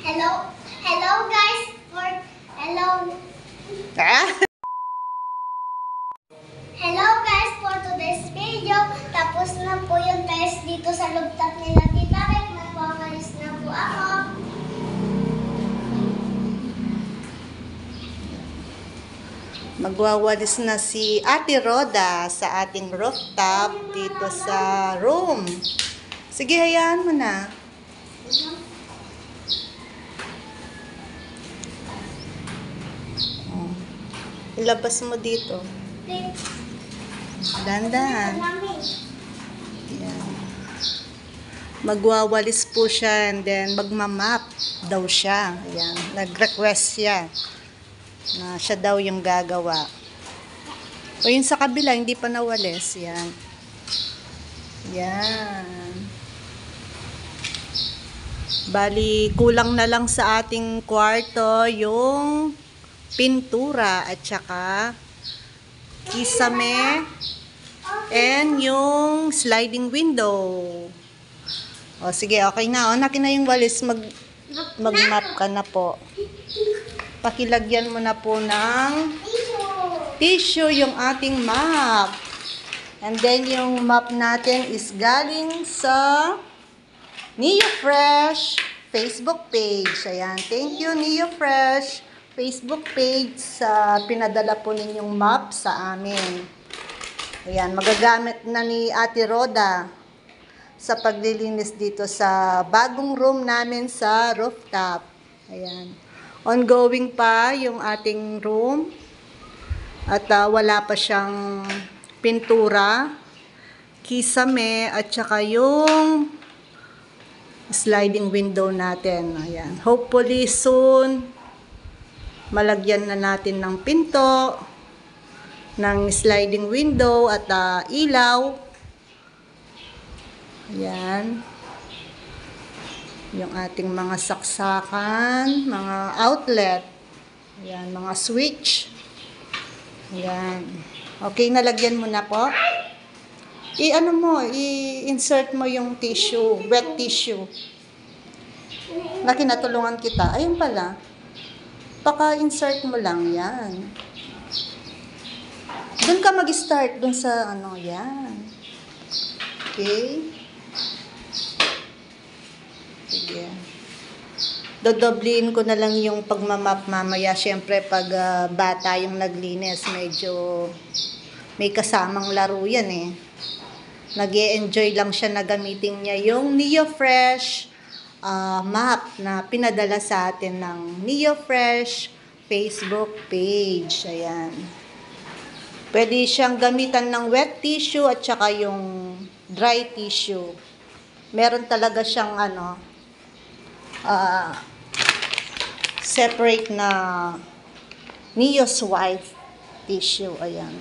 Hello, hello guys. Hello. Hello guys, for today's video, tapos na po yung test dito sa looftop nila Tita Rek. Magwawalis na po ako. Magwawalis na si Ate Roda sa ating rooftop dito sa room. Sige, hayaan mo na. Ilabas mo dito. Dandahan. Yan. Magwawalis po siya and then magmamap daw siya. Ayan. Nag-request siya na siya daw yung gagawa. O yun sa kabila, hindi pa nawalis. Yan. Yan. Bali, kulang na lang sa ating kwarto yung pintura at saka kisame and yung sliding window. O sige, okay na. O, nakin na yung walis. Mag-map ka na po. Pakilagyan mo na po ng tissue yung ating map. And then yung map natin is galing sa NeoFresh Facebook page. Ayan. Thank you, NeoFresh Facebook page sa pinadala po ninyong map sa amin. Ayan. Magagamit na ni Ate Roda sa paglilinis dito sa bagong room namin sa rooftop. Ayan. Ongoing pa yung ating room. At wala pa siyang pintura, kisame, at saka yung sliding window natin. Ayan. Hopefully soon, malagyan na natin ng pinto, ng sliding window at ilaw. Ayan. Yung ating mga saksakan, mga outlet. Ayan, mga switch. Ayan. Okay, nalagyan mo na po. I-ano mo, i-insert mo yung tissue, wet tissue. Nakinatulungan kita. Ayun pala. Paka-insert mo lang yan. Doon ka mag-start, doon sa ano, yan. Okay. Sige. Dodobliin ko na lang yung pagmamap mamaya. Siyempre, pag bata yung naglinis, medyo may kasamang laro yan eh. Nag-e-enjoy lang siya na gamitin niya yung NeoFresh map na pinadala sa atin ng NeoFresh Facebook page. Ayan. Pwede siyang gamitan ng wet tissue at saka yung dry tissue. Meron talaga siyang ano, separate na Neo's Wife tissue. Ayan.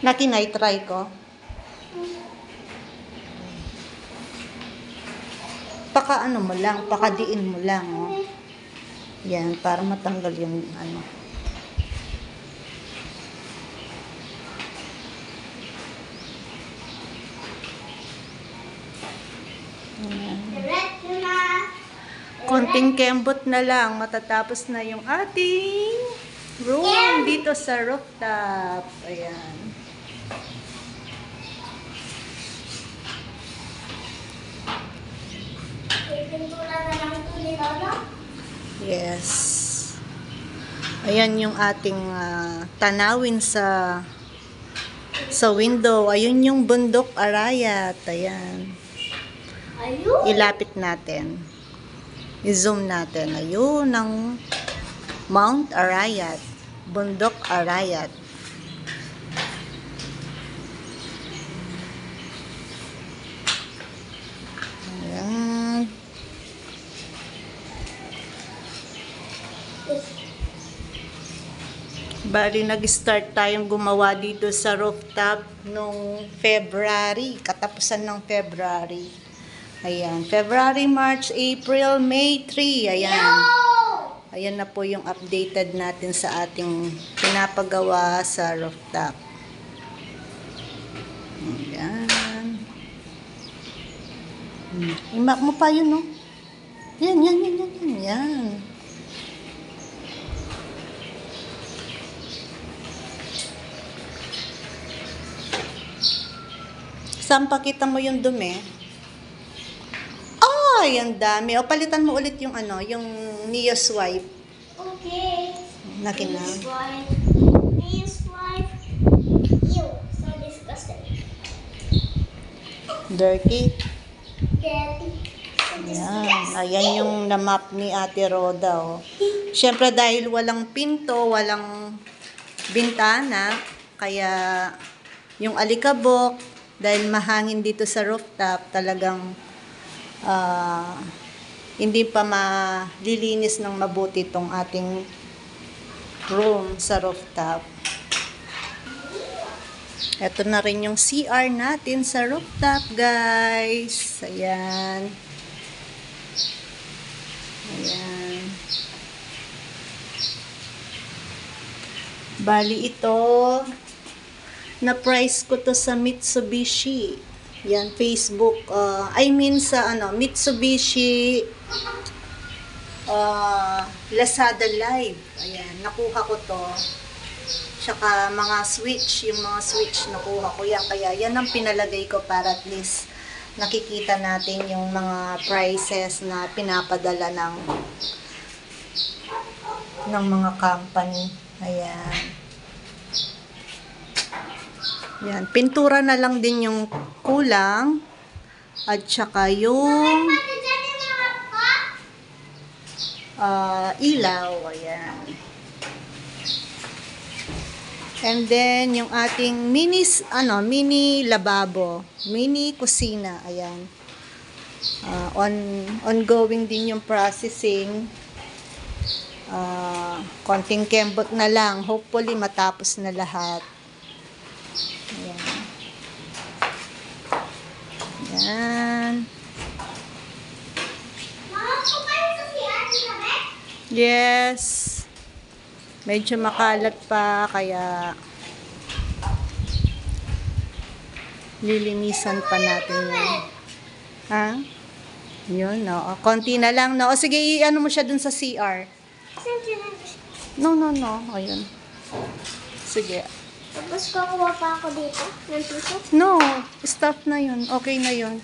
Nakinay-try ko. Paka-ano mo lang, pakadiin mo lang. Oh. Yan, para matanggal yung ano. Konting kembot na lang, matatapos na yung ating room dito sa rooftop. Ayan. Yes. Ayan yung ating tanawin sa window. Ayun yung bundok Arayat. Ayan. Ilapit natin. I-zoom natin. Ayun ang Mount Arayat. Bundok Arayat. Ayan. Bali, nag-start tayong gumawa dito sa rooftop noong February. Katapusan ng February. Ayan. February, March, April, May 3. Ayan. Ayan na po yung updated natin sa ating pinapagawa sa rooftop. Ayan. Imak mo pa yun, no? Yan. Yan. Saan pakita mo yung dumi? Ay, ang dami. O, palitan mo ulit yung yung Neo Swipe. Okay. Nakin na. Please wipe. Ew, so disgusting. Dirty. Dirty. So Ayan. disgusting. Ayan yung na-map ni Ate Roda, oh. Siyempre, dahil walang pinto, walang bintana, kaya yung alikabok, dahil mahangin dito sa rooftop, talagang hindi pa malilinis ng mabuti itong ating room sa rooftop. Ito na rin yung CR natin sa rooftop, guys. Ayan. Ayan. Bali ito, na-price ko to sa Mitsubishi. Yan, Facebook. Sa Mitsubishi Lazada Live. Ayan, nakuha ko to. Tsaka yung mga switch nakuha ko yan. Kaya yan ang pinalagay ko para at least nakikita natin yung mga prices na pinapadala ng mga company. Ayan. Yan, pintura na lang din yung kulang at saka yung ilaw, ayan. And then yung ating mini lababo, mini kusina, ayan. Ongoing din yung processing. Konting kembot na lang, hopefully matapos na lahat. Ayan. Ayan. Yes. Medyo makalat pa, kaya lilinisan pa natin yan. Ha? Yun, no. Konti na lang, no. O sige, ano mo siya dun sa CR. No. Ayun. Sige. Tapos kukuha pa ako dito ng piso. No, stop na yun. Okay na yun.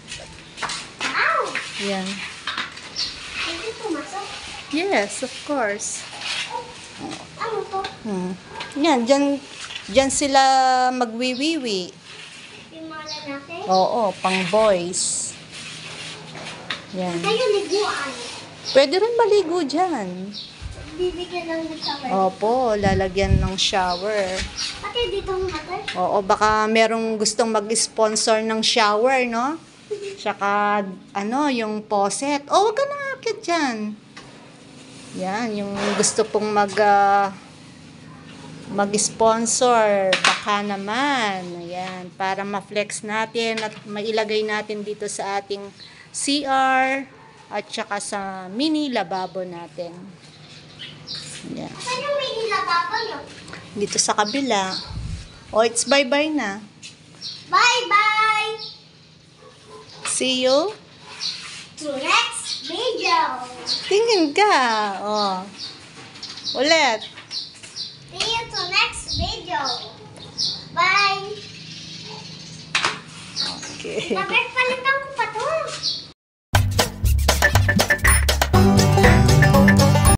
Ow! Yan. Hindi pumasok. Yes, of course. Ano to? Yan, dyan sila magwiwiwi. Yung mga lalaki? Oo, pang boys. Yan. Kayo liguan. Pwede rin maligo dyan. Bibigyan lang ng shower. Opo, lalagyan ng shower. Pati dito ang water. Oo, baka merong gustong mag-sponsor ng shower, no? Tsaka, yung faucet. Oh, wag ka na akit dyan. Yan, yung gusto pong mag-sponsor, baka naman. Ayan, para ma-flex natin at mailagay natin dito sa ating CR at saka sa mini lababo natin. Ayan. Saan yung may nilababo nyo? Dito sa kabila. Oh, it's bye-bye na. Bye-bye! See you. To next video! Tingin ka. Oh. Ulit. See you to next video! Bye! Okay. Dapat palitan